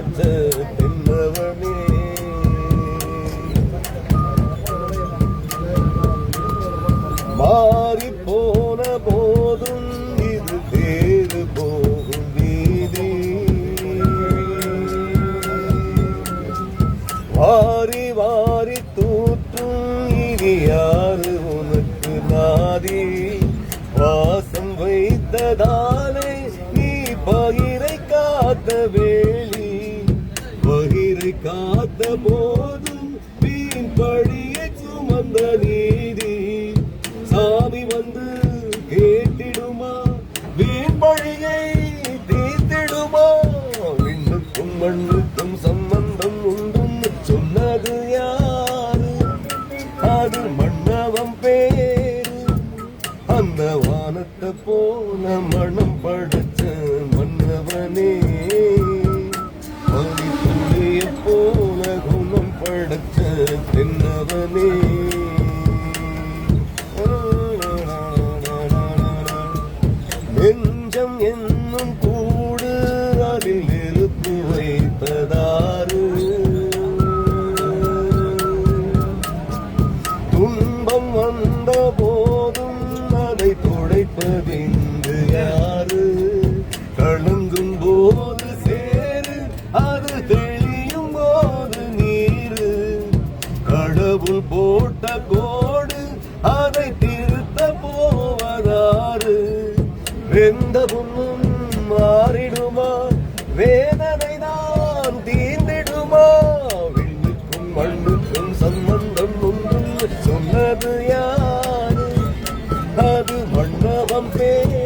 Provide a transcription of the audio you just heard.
படைச்ச தென்னவனே. மாறி போன போதும் இது தேறு போகும் வீதி. வாரி வாரி தூற்றும் இனி யாரு உனக்கு நாதி. வாசம் வைத்ததாலே நீ பகிரை காத்த வேலி. பகிரை காத்த போதும் வீண் பழியை சுமந்த நீதி. சாமி வந்து கேட்டிடுமா வீண் பழியை தீர்த்திடுமா. விண்ணுக்கும் மண்ணுக்கும் சம்பந்தம் உண்டும் சொன்னது யாரு. அது மன்னவம் பேரு. அந்த வானத்தை போல மனம் படைச்ச மன்னவனே. மணித்துளிய போல குணம் படைச்ச தென்னவனே. நெஞ்சம் என்னும் கூடு அதில் நெருப்பு வைத்ததாறு. துன்பம் வந்த போதும் அதை துடைப்பதிந்து யாரு. கலங்கும் போது சேரு அது தெளியும் போது நீரு. கடவுள் போட்ட கோடு அதை திருத்த போவதாறு. வெந்த புண்ணும் மாறிடுமா வேதனை தான் தீர்ந்திடுமா. விண்ணுக்கும் மண்ணுக்கும் சம்பந்தம் ஒன்றும் சொன்னது யாரு. அது மன்னவம் பேரு.